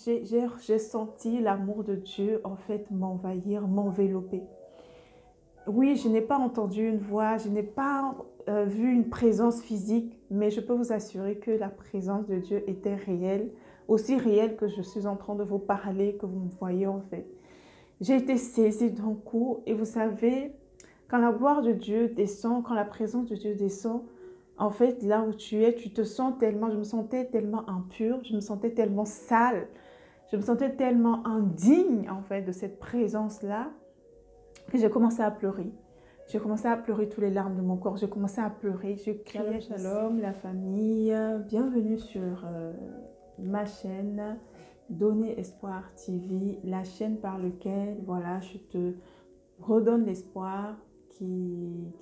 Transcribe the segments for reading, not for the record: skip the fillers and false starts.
j'ai senti l'amour de Dieu en fait m'envahir, m'envelopper. Oui, je n'ai pas entendu une voix, je n'ai pas vu une présence physique, mais je peux vous assurer que la présence de Dieu était réelle, aussi réelle que je suis en train de vous parler, que vous me voyez en fait. J'ai été saisie d'un coup et vous savez, quand la gloire de Dieu descend, quand la présence de Dieu descend, en fait, là où tu es, tu te sens tellement, je me sentais tellement impure, je me sentais tellement sale, je me sentais tellement indigne en fait de cette présence-là que j'ai commencé à pleurer. J'ai commencé à pleurer tous les larmes de mon corps, j'ai commencé à pleurer, je criais. Shalom, shalom la famille, bienvenue sur ma chaîne Donner Espoir TV, la chaîne par laquelle voilà, je te redonne l'espoir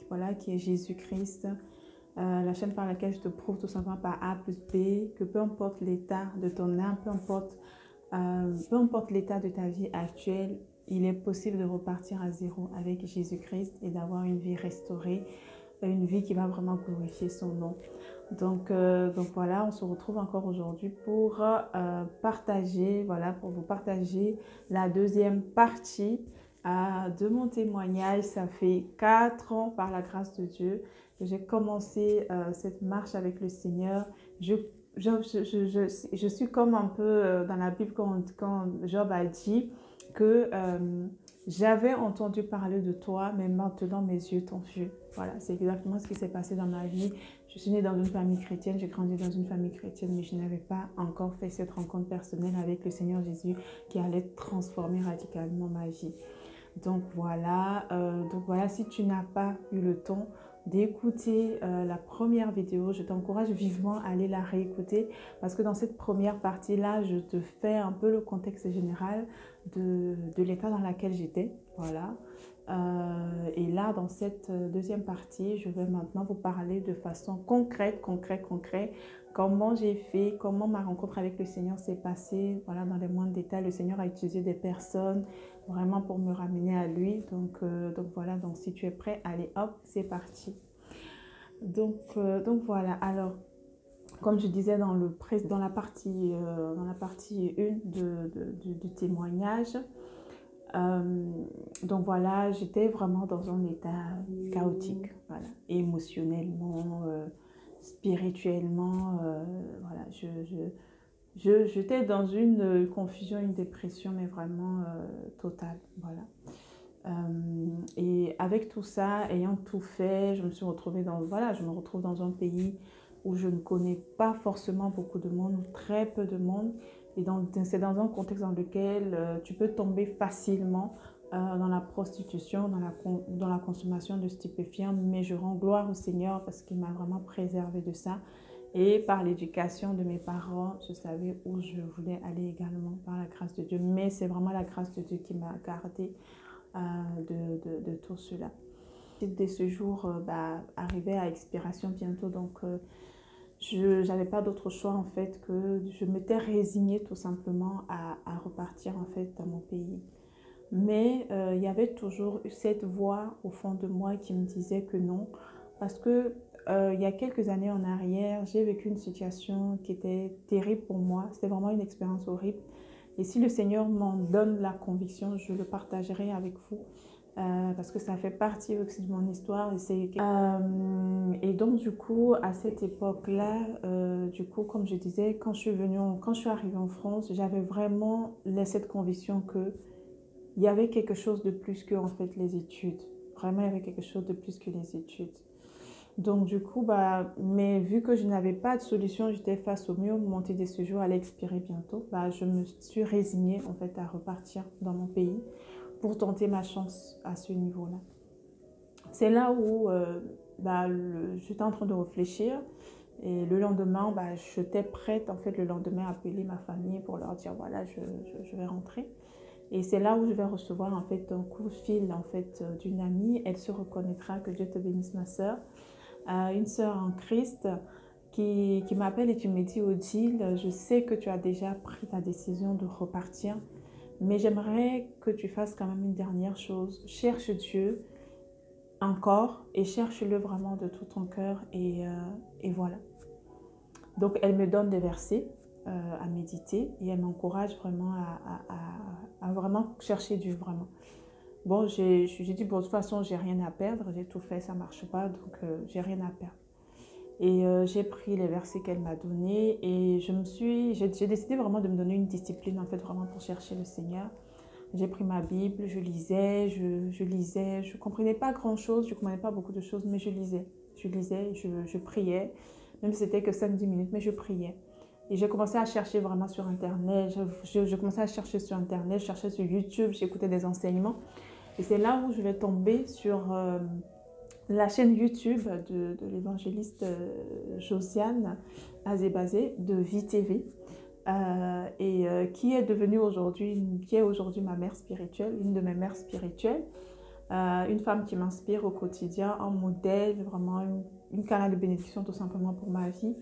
voilà, qui est Jésus-Christ. La chaîne par laquelle je te prouve tout simplement par A plus B que peu importe l'état de ton âme, peu importe l'état de ta vie actuelle, il est possible de repartir à zéro avec Jésus-Christ et d'avoir une vie restaurée, une vie qui va vraiment glorifier son nom. Donc voilà, on se retrouve encore aujourd'hui pour partager, voilà, pour vous partager la deuxième partie de mon témoignage. Ça fait 4 ans par la grâce de Dieu que j'ai commencé cette marche avec le Seigneur. Je suis comme un peu dans la Bible quand Job a dit que j'avais entendu parler de toi, mais maintenant mes yeux t'ont vu. Voilà, c'est exactement ce qui s'est passé dans ma vie. Je suis née dans une famille chrétienne, j'ai grandi dans une famille chrétienne, mais je n'avais pas encore fait cette rencontre personnelle avec le Seigneur Jésus qui allait transformer radicalement ma vie. Donc voilà, si tu n'as pas eu le temps d'écouter la première vidéo, je t'encourage vivement à aller la réécouter parce que dans cette première partie-là, je te fais un peu le contexte général de l'état dans lequel j'étais. Voilà. Et là, dans cette deuxième partie, je vais maintenant vous parler de façon concrète, comment j'ai fait, comment ma rencontre avec le Seigneur s'est passée. Voilà, dans les moindres détails, le Seigneur a utilisé des personnes vraiment pour me ramener à lui. Donc voilà, donc si tu es prêt, allez hop, c'est parti. Donc voilà, alors comme je disais dans la partie 1 du témoignage, donc voilà, j'étais vraiment dans un état chaotique, voilà, émotionnellement, spirituellement, voilà, j'étais dans une confusion, une dépression, mais vraiment totale, voilà. Et avec tout ça, ayant tout fait, je me suis retrouvée je me retrouve dans un pays où je ne connais pas forcément beaucoup de monde, très peu de monde. Et c'est dans un contexte dans lequel tu peux tomber facilement dans la prostitution, dans la consommation de stupéfiants. Mais je rends gloire au Seigneur parce qu'il m'a vraiment préservée de ça. Et par l'éducation de mes parents, je savais où je voulais aller également par la grâce de Dieu. Mais c'est vraiment la grâce de Dieu qui m'a gardée de tout cela. Dès ce jour arrivait à expiration bientôt, donc je n'avais pas d'autre choix en fait que je m'étais résignée tout simplement à repartir en fait dans mon pays. Mais il y avait toujours cette voix au fond de moi qui me disait que non, parce que il y a quelques années en arrière, j'ai vécu une situation qui était terrible pour moi. C'était vraiment une expérience horrible. Et si le Seigneur m'en donne la conviction, je le partagerai avec vous. Parce que ça fait partie aussi de mon histoire. Et donc, du coup, à cette époque-là, comme je disais, quand je suis arrivée en France, j'avais vraiment cette conviction qu'il y avait quelque chose de plus que, en fait, les études. Vraiment, il y avait quelque chose de plus que les études. Donc, du coup, mais vu que je n'avais pas de solution, j'étais face au mur, mon titre de séjour allait expirer bientôt, je me suis résignée, en fait, à repartir dans mon pays pour tenter ma chance à ce niveau-là. C'est là où j'étais en train de réfléchir et le lendemain, j'étais prête en fait le lendemain à appeler ma famille pour leur dire voilà, je vais rentrer. Et c'est là où je vais recevoir en fait un coup de fil en fait d'une amie. Elle se reconnaîtra, que Dieu te bénisse ma soeur, une soeur en Christ qui m'appelle et qui me dit Odile, je sais que tu as déjà pris ta décision de repartir. Mais j'aimerais que tu fasses quand même une dernière chose. Cherche Dieu encore et cherche-le vraiment de tout ton cœur et voilà. Donc, elle me donne des versets à méditer et elle m'encourage vraiment à vraiment chercher Dieu, vraiment. Bon, j'ai dit, bon, de toute façon, j'ai rien à perdre, j'ai tout fait, ça marche pas, donc j'ai rien à perdre. Et j'ai pris les versets qu'elle m'a donnés et j'ai décidé vraiment de me donner une discipline, en fait, vraiment pour chercher le Seigneur. J'ai pris ma Bible, je lisais, je lisais, je ne comprenais pas grand-chose, je ne comprenais pas beaucoup de choses, mais je lisais. Je priais, même si c'était que 5-10 minutes, mais je priais. Et j'ai commencé à chercher vraiment sur Internet, je commençais à chercher sur Internet, je cherchais sur YouTube, j'écoutais des enseignements. Et c'est là où je vais tomber sur la chaîne YouTube de l'évangéliste Josiane Azebazé de VTV. Qui est devenue aujourd'hui, ma mère spirituelle, une de mes mères spirituelles, une femme qui m'inspire au quotidien, un modèle, vraiment une canal de bénédiction tout simplement pour ma vie.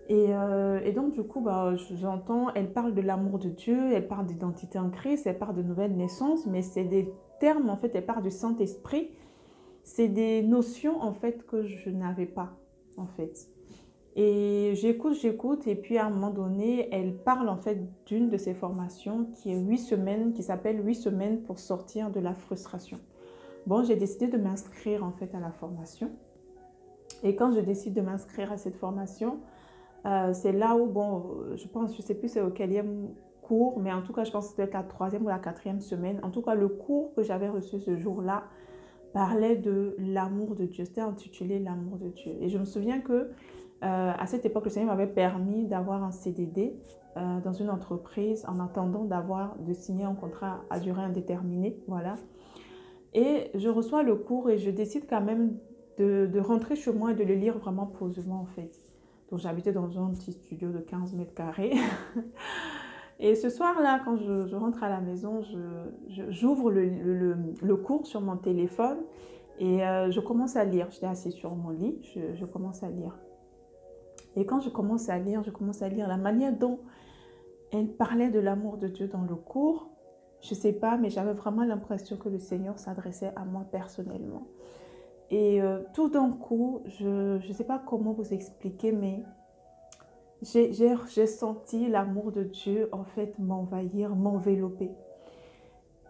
Et donc du coup, j'entends, elle parle de l'amour de Dieu, elle parle d'identité en Christ, elle parle de nouvelle naissance, mais c'est des termes, en fait, elle parle du Saint-Esprit, c'est des notions, en fait, que je n'avais pas, en fait. Et j'écoute, et puis à un moment donné, elle parle en fait d'une de ses formations qui est 8 semaines, qui s'appelle 8 semaines pour sortir de la frustration. Bon, j'ai décidé de m'inscrire en fait à la formation. Et quand je décide de m'inscrire à cette formation, c'est là où, bon, je sais plus c'est au quatrième cours, mais en tout cas, je pense que c'était la 3e ou la 4e semaine. En tout cas, le cours que j'avais reçu ce jour-là parlait de l'amour de Dieu. C'était intitulé l'amour de Dieu. Et je me souviens que à cette époque, le Seigneur m'avait permis d'avoir un CDD dans une entreprise en attendant de signer un contrat à durée indéterminée. Voilà. Et je reçois le cours et je décide quand même de rentrer chez moi et de le lire vraiment posément en fait. Donc j'habitais dans un petit studio de 15 mètres carrés. Et ce soir-là, quand je rentre à la maison, j'ouvre le cours sur mon téléphone et je commence à lire. J'étais assise sur mon lit, je commence à lire. Et quand je commence à lire la manière dont elle parlait de l'amour de Dieu dans le cours, je ne sais pas, mais j'avais vraiment l'impression que le Seigneur s'adressait à moi personnellement. Et tout d'un coup, je ne sais pas comment vous expliquer, mais j'ai senti l'amour de Dieu en fait m'envahir, m'envelopper.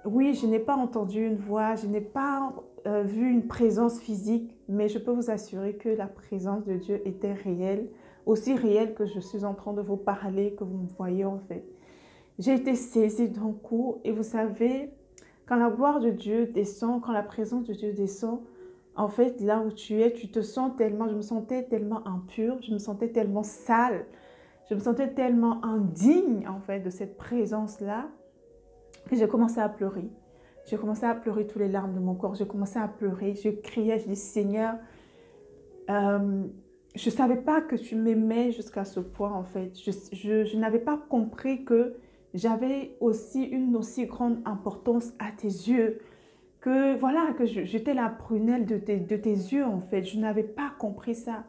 Oui, je n'ai pas entendu une voix, je n'ai pas vu une présence physique, mais je peux vous assurer que la présence de Dieu était réelle, aussi réelle que je suis en train de vous parler, que vous me voyez en fait. J'ai été saisie d'un coup et vous savez, quand la gloire de Dieu descend, quand la présence de Dieu descend, en fait, là où tu es, tu te sens tellement, je me sentais tellement impure, je me sentais tellement sale, je me sentais tellement indigne en fait de cette présence-là que j'ai commencé à pleurer. J'ai commencé à pleurer tous les larmes de mon corps, j'ai commencé à pleurer, je criais, je dis Seigneur, je ne savais pas que tu m'aimais jusqu'à ce point en fait. Je n'avais pas compris que j'avais aussi une aussi grande importance à tes yeux. Que voilà, que j'étais la prunelle de tes yeux en fait. Je n'avais pas compris ça.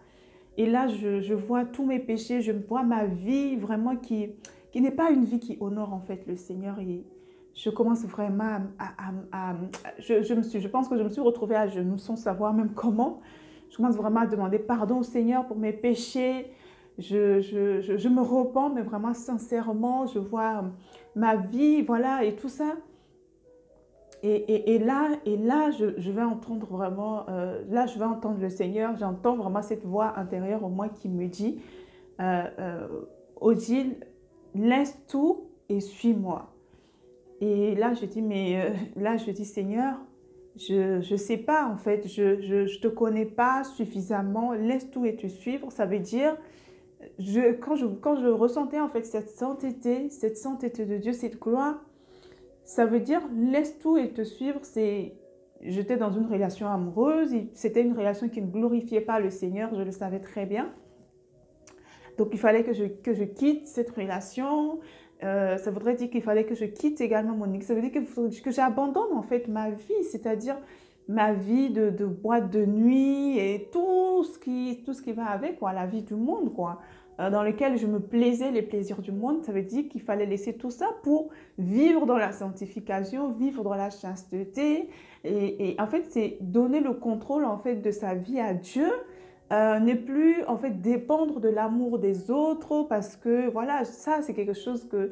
Et là, je vois tous mes péchés, je vois ma vie vraiment qui n'est pas une vie qui honore en fait le Seigneur. Et je commence vraiment je pense que je me suis retrouvée à genoux sans savoir même comment. Je commence vraiment à demander pardon au Seigneur pour mes péchés. Je me repens, mais vraiment sincèrement. Je vois ma vie, voilà, et tout ça. Et là, je vais entendre vraiment, là, je vais entendre le Seigneur. J'entends vraiment cette voix intérieure en moi qui me dit, Odile, laisse tout et suis-moi. Et là, je dis, là, je dis, Seigneur, je ne sais pas, en fait, je ne te connais pas suffisamment, laisse tout et te suivre. Ça veut dire, quand je ressentais, en fait, cette sainteté de Dieu, cette gloire, ça veut dire, laisse tout et te suivre. J'étais dans une relation amoureuse, c'était une relation qui ne glorifiait pas le Seigneur, je le savais très bien. Donc, il fallait que je quitte cette relation. Ça voudrait dire qu'il fallait que je quitte également mon ex. Ça veut dire que j'abandonne en fait ma vie, c'est-à-dire ma vie de boîte de nuit et tout ce qui va avec, quoi, la vie du monde, quoi, dans lequel je me plaisais, les plaisirs du monde. Ça veut dire qu'il fallait laisser tout ça pour vivre dans la sanctification, vivre dans la chasteté. Et en fait, c'est donner le contrôle en fait de sa vie à Dieu. ne plus en fait dépendre de l'amour des autres parce que voilà, ça c'est quelque chose que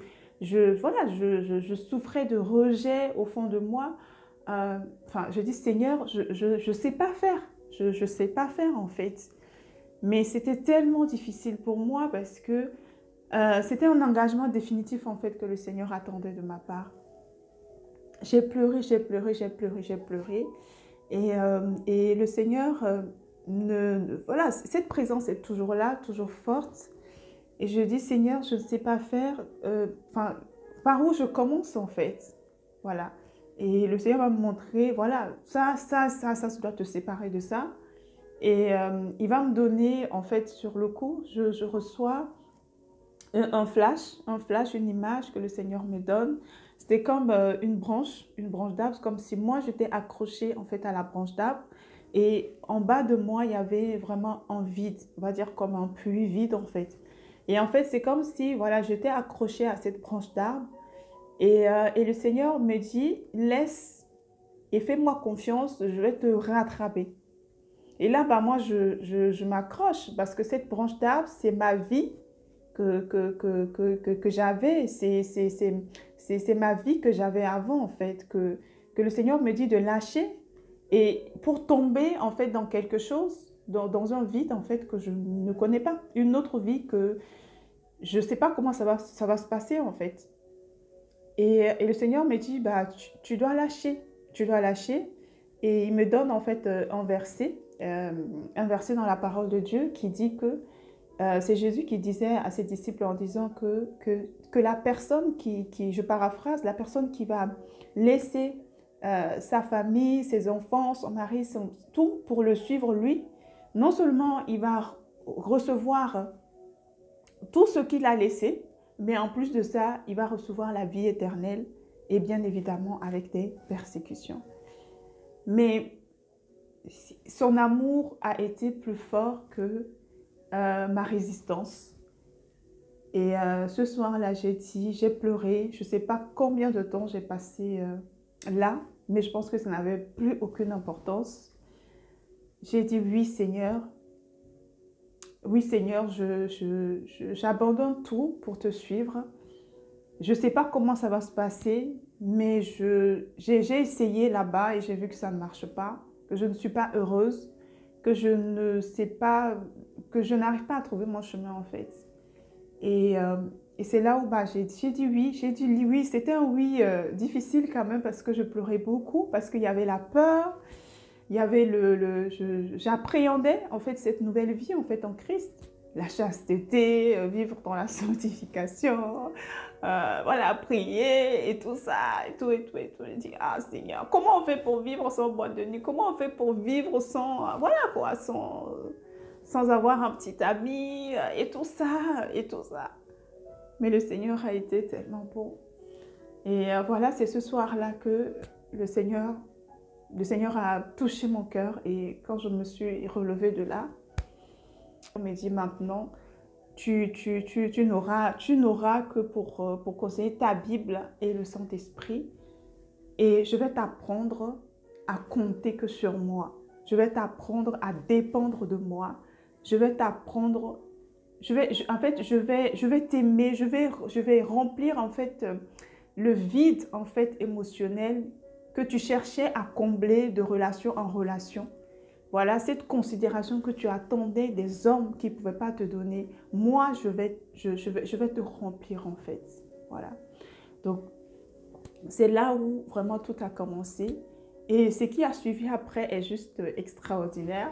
voilà, je souffrais de rejet au fond de moi. Enfin, je dis Seigneur, je sais pas faire, je sais pas faire en fait. Mais c'était tellement difficile pour moi parce que c'était un engagement définitif en fait que le Seigneur attendait de ma part. J'ai pleuré, j'ai pleuré, j'ai pleuré, j'ai pleuré. Et le Seigneur, voilà, cette présence est toujours là, toujours forte. Et je dis, Seigneur, je ne sais pas faire, enfin, par où je commence en fait. Voilà. Et le Seigneur va me montrer, voilà, ça, tu dois te séparer de ça. Et il va me donner, en fait, sur le coup, je reçois un flash, une image que le Seigneur me donne. C'était comme une branche d'arbre, comme si moi j'étais accrochée en fait à la branche d'arbre. Et en bas de moi, il y avait vraiment un vide, on va dire comme un puits vide en fait. Et en fait, c'est comme si voilà, j'étais accrochée à cette branche d'arbre. Et le Seigneur me dit, laisse et fais-moi confiance, je vais te rattraper. Et là, bah, moi, je m'accroche parce que cette branche d'arbre, c'est ma vie que j'avais. C'est ma vie que j'avais avant, en fait, que le Seigneur me dit de lâcher et pour tomber, en fait, dans quelque chose, dans un vide, en fait, que je ne connais pas. Une autre vie que je ne sais pas comment ça va se passer, en fait. Et le Seigneur me dit, bah, tu dois lâcher. Tu dois lâcher. Et il me donne, en fait, un verset dans la parole de Dieu qui dit que c'est Jésus qui disait à ses disciples en disant que la personne je paraphrase, la personne qui va laisser sa famille, ses enfants, son mari, tout pour le suivre lui, non seulement il va recevoir tout ce qu'il a laissé, mais en plus de ça, il va recevoir la vie éternelle et bien évidemment avec des persécutions. Mais son amour a été plus fort que ma résistance. Et ce soir-là, j'ai pleuré. Je ne sais pas combien de temps j'ai passé là, mais je pense que ça n'avait plus aucune importance. J'ai dit oui Seigneur, j'abandonne tout pour te suivre. Je ne sais pas comment ça va se passer, mais j'ai essayé là-bas et j'ai vu que ça ne marche pas, que je ne suis pas heureuse, que je ne sais pas, que je n'arrive pas à trouver mon chemin en fait. Et, euh, et c'est là où bah, j'ai dit oui, j'ai dit oui. C'était un oui difficile quand même parce que je pleurais beaucoup, parce qu'il y avait la peur, il y avait j'appréhendais en fait cette nouvelle vie en fait en Christ. La chasteté, vivre dans la sanctification, voilà, prier et tout ça, et tout, et tout, et tout. Je dis, ah Seigneur, comment on fait pour vivre sans boîte de nuit? Comment on fait pour vivre sans, voilà quoi, sans avoir un petit ami, et tout ça, et tout ça. Mais le Seigneur a été tellement bon. Et voilà, c'est ce soir-là que le Seigneur a touché mon cœur. Et quand je me suis relevée de là, on m'a dit maintenant, tu n'auras que pour conseiller ta Bible et le Saint-Esprit. Et je vais t'apprendre à compter que sur moi. Je vais t'apprendre à dépendre de moi. Je vais t'apprendre, en fait, je vais t'aimer. Je vais remplir en fait le vide en fait émotionnel que tu cherchais à combler de relation en relation. Voilà, cette considération que tu attendais des hommes qui ne pouvaient pas te donner, moi, je vais te remplir en fait. Voilà. Donc, c'est là où vraiment tout a commencé. Et ce qui a suivi après est juste extraordinaire.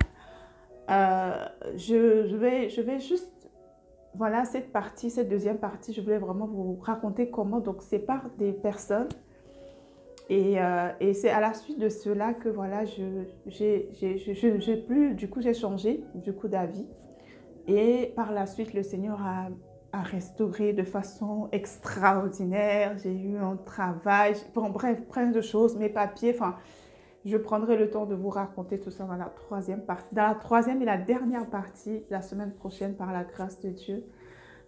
Je vais juste, voilà, cette deuxième partie, je voulais vraiment vous raconter comment, donc c'est par des personnes. Et c'est à la suite de cela que voilà, du coup, j'ai changé du coup d'avis. Et par la suite, le Seigneur a restauré de façon extraordinaire. J'ai eu un travail, bon, bref, plein de choses, mes papiers. Enfin, je prendrai le temps de vous raconter tout ça dans la troisième partie, dans la troisième et la dernière partie, la semaine prochaine, par la grâce de Dieu.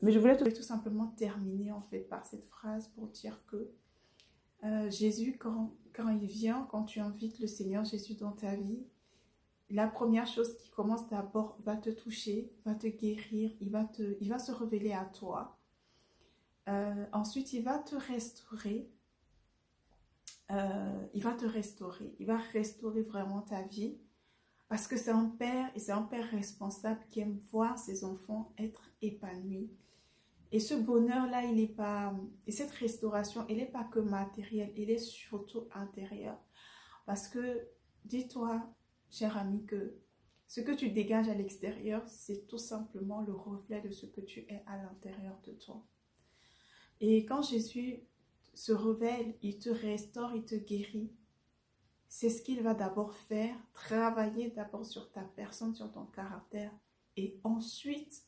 Mais je voulais tout simplement terminer en fait par cette phrase pour dire que Jésus, quand il vient, quand tu invites le Seigneur Jésus dans ta vie, La première chose qui commence d'abord va te toucher, va te guérir, il va se révéler à toi. Ensuite, il va te restaurer. Il va te restaurer. Il va restaurer vraiment ta vie. Parce que c'est un père et c'est un père responsable qui aime voir ses enfants être épanouis. Et ce bonheur-là, il n'est pas... Et cette restauration, elle n'est pas que matérielle, elle est surtout intérieure. Parce que, dis-toi, cher ami, que ce que tu dégages à l'extérieur, c'est tout simplement le reflet de ce que tu es à l'intérieur de toi. Et quand Jésus se révèle, il te restaure, il te guérit. C'est ce qu'il va d'abord faire, travailler d'abord sur ta personne, sur ton caractère. Et ensuite,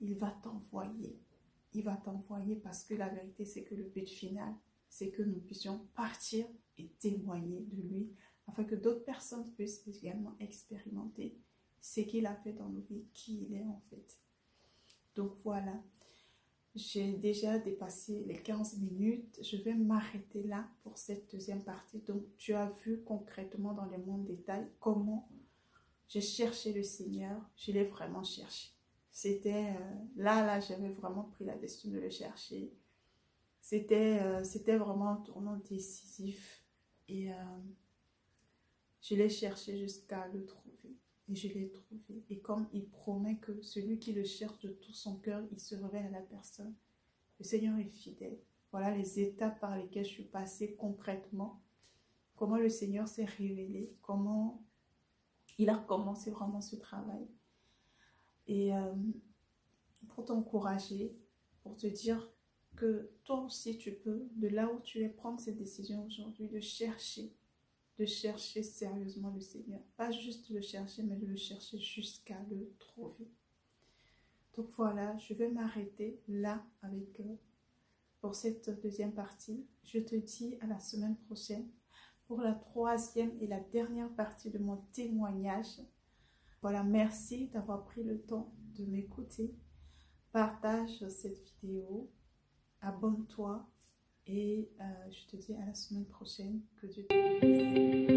il va t'envoyer. Il va t'envoyer parce que la vérité, c'est que le but final, c'est que nous puissions partir et témoigner de lui, afin que d'autres personnes puissent également expérimenter ce qu'il a fait dans nos vies, qui il est en fait. Donc voilà, j'ai déjà dépassé les 15 minutes. Je vais m'arrêter là pour cette deuxième partie. Donc tu as vu concrètement dans les mondes détails comment j'ai cherché le Seigneur. Je l'ai vraiment cherché. C'était là, j'avais vraiment pris la décision de le chercher. C'était vraiment un tournant décisif. Et je l'ai cherché jusqu'à le trouver. Et je l'ai trouvé. Et comme il promet que celui qui le cherche de tout son cœur, il se révèle à la personne. Le Seigneur est fidèle. Voilà les étapes par lesquelles je suis passée concrètement. Comment le Seigneur s'est révélé. Comment il a commencé vraiment ce travail. Et pour t'encourager, pour te dire que toi aussi tu peux, de là où tu es, prendre cette décision aujourd'hui de chercher sérieusement le Seigneur. Pas juste le chercher, mais de le chercher jusqu'à le trouver. Donc voilà, je vais m'arrêter là avec pour cette deuxième partie. Je te dis à la semaine prochaine pour la troisième et la dernière partie de mon témoignage. Voilà, merci d'avoir pris le temps de m'écouter. Partage cette vidéo, abonne-toi et je te dis à la semaine prochaine. Que Dieu te bénisse.